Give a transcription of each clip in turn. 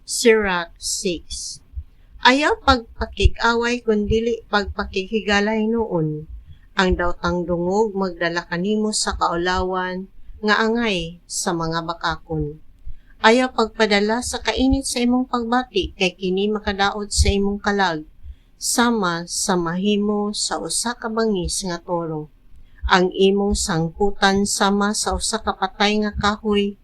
Sirach 6. Ayaw pagpakig-away kundili pagpakighigalay noon. Ang dawtang dungog magdala kanimo sa kaulawan nga angay sa mga bakakon. Ayaw pagpadala sa kainit sa imong pagbati kay kini makadaot sa imong kalag, sama sa mahimo sa usa ka bangis nga toro. Ang imong sangputan sama sa usa ka patay nga kahoy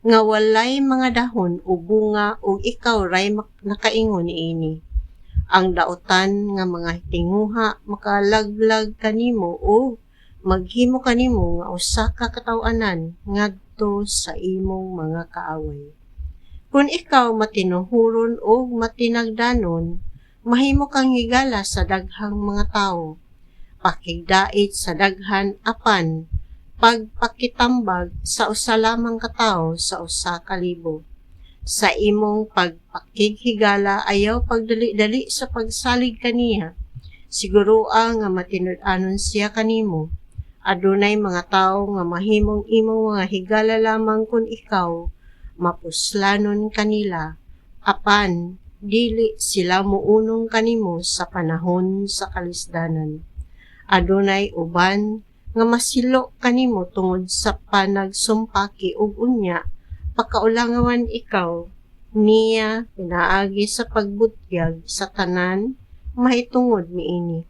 nga walay mga dahon o bunga o ikaw ray nakaingon niini. Ang daotan nga mga tinguha makalaglag kanimo o maghimo kanimo nga usa ka kataw-anan ngadto sa imong mga kaaway. Kung ikaw matinuhuron o matinagdanon, mahimo kang higala sa daghang mga tawo. Pakigdait sa daghan apan pagpakitambag sa usa lamang ka tawo sa usa ka libo. Sa imong pagpakighigala ayaw pagdali-dali sa pagsalig kaniya. Siguroa nga matinud-anon siya kanimo. Adunay mga tawo nga mahimong imong mga higala lamang kung ikaw mapuslanon kanila. Apan dili sila muunong kanimo sa panahon sa kalisdanan. Adunay uban nga masilo kanimo tungod sa panagsumpaki ug unya pakaulangawan ikaw niya pinaagi sa pagbutyag sa tanan mahitungod niini.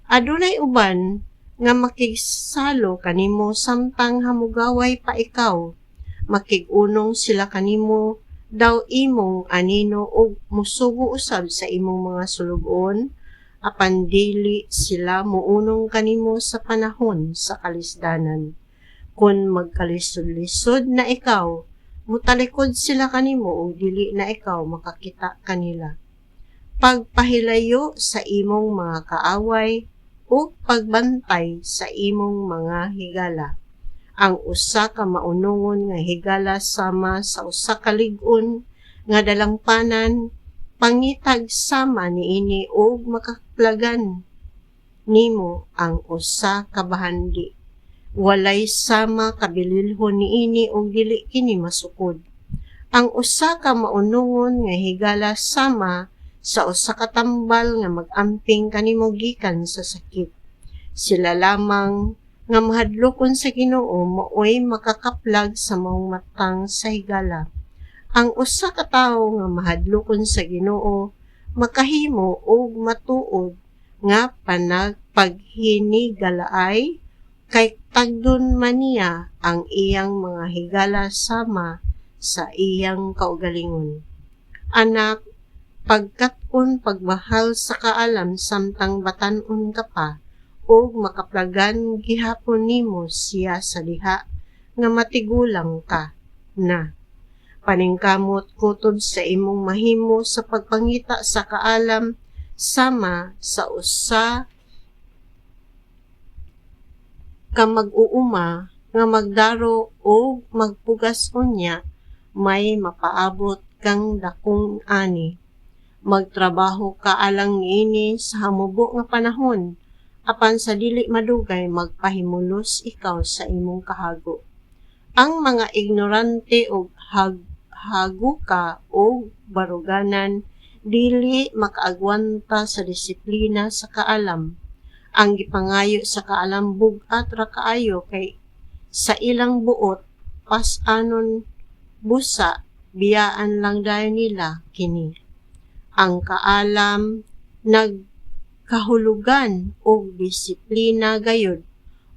Adunay uban nga makigsalo kanimo samtang hamugaway pa ikaw. Makigunong sila kanimo daw imong anino ug musugo usab sa imong mga sulubon apan dili sila muunong kanimo sa panahon sa kalisdanan. Kung magkalisod-lisod na ikaw, mutalikod sila kanimo ug dili na ikaw makakita kanila. Pagpahilayo sa imong mga kaaway ug pagbantay sa imong mga higala. Ang usa ka maunungon nga higala sama sa usa ka lig-on nga dalangpanan pangitag sama niini ug makaplagan nimo ang usa ka bahandi. Walay sama kabililhon niini ug dili kini masukod. Ang usa ka maunungon nga higala sama sa usa ka tambal nga mag-amping kanimo gikan sa sakit. Sila lamang nga mahadlokon sa Ginoo maoy makakaplag sa maong matang sa higala. Ang usa ka tawo nga mahadlokon sa Ginoo makahimo og matuod nga paghinigalaay kay tagdon man niya ang iyang mga higala sama sa iyang kaugalingon. Anak, pagkat-on pagmahal sa kaalam samtang batan-on ka pa ug makaplagan gihapon nimo siya sa diha nga matigulang ka na. Paningkamot kutob sa imong mahimo sa pagpangita sa kaalam sama sa usa ka mag-uuma nga magdaro o magpugas unya may mapaabot kang dakong ani. Magtrabaho ka alang niini sa hamubo nga panahon apan sa dili madugay magpahimulos ikaw sa imong kahago. Ang mga ignorante og haguka o baruganan dili makaagwanta sa disiplina sa kaalam. Ang gipangayo sa kaalam bugat ra kaayo kay sa ilang buot pas-anon busa biyaan lang dayon nila kini. Ang kaalam nagkahulugan og disiplina gayud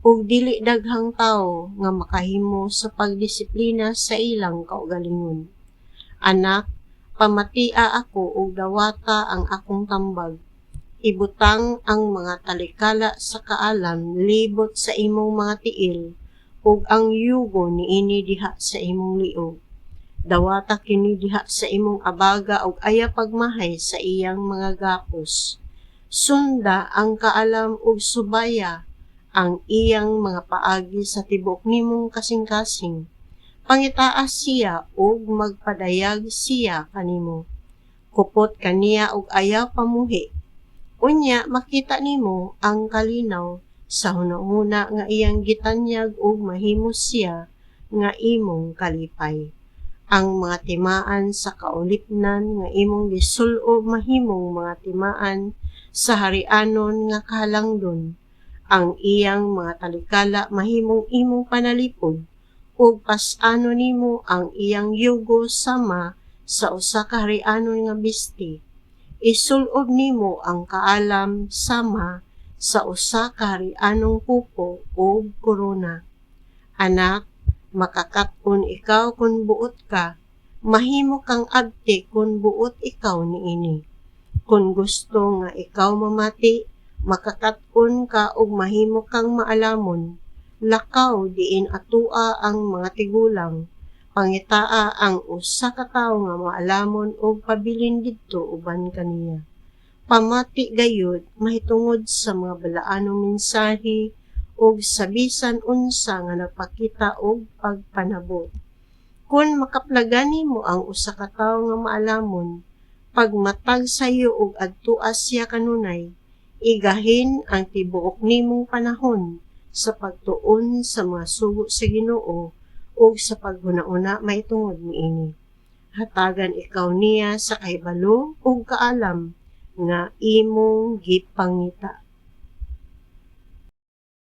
ug dili daghang tawo nga makahimo sa pagdisiplina sa ilang kaugalingon. Anak, pamatia ako ug dawata ang akong tambag. Ibutang ang mga talikala sa kaalam libot sa imong mga tiil ug ang yugo niini diha sa imong liog. Dawata kini diha sa imong abaga ug aya pagmahay sa iyang mga gapos. Sunda ang kaalam ug subaya ang iyang mga paagi sa tibok nimong kasing-kasing. Pangitaas siya ug magpadayag siya kanimo. Kupot kaniya ug ayaw pamuhi. Unya makita nimo ang kalinaw sa hunahuna nga iyang gitanyag ug mahimo siya nga imong kalipay. ang mga timaan sa kaulipnan nga imong gisul-ob mahimong mga timaan sa harianon nga kahalangdon. Ang iyang mga talikala mahimong imong panalipod ug pas-ano nimo ang iyang yugo sama sa usa ka harianon nga bisti. Isul-ob nimo ang kaalam sama sa usa ka harianong pupo ug korona. Anak, makakat-on ikaw kung buot ka, mahimo kang abti kung buot ikaw niini. Kung gusto nga ikaw mamati, makakat-on ka ug mahimo kang maalamon. Lakaw diin atua ang mga tigulang, pangitaa ang usa ka tawo nga maalamon ug pabilin didto uban kaniya. Pamati gayud mahitungod sa mga balaanong mensahe ug sa bisan unsa nga nagpakita og pagpanabot. Kung makaplagan nimo ang usa ka tawo nga maalamon, pagmatag sayo og adtua siya kanunay, igahin ang tibuok nimong panahon sa pagtuon sa mga sugo sa Ginoo ug sa paghuna-una mahitungod niini. Hatagan ikaw niya sa kahibalo ug kaalam nga imong gipangita.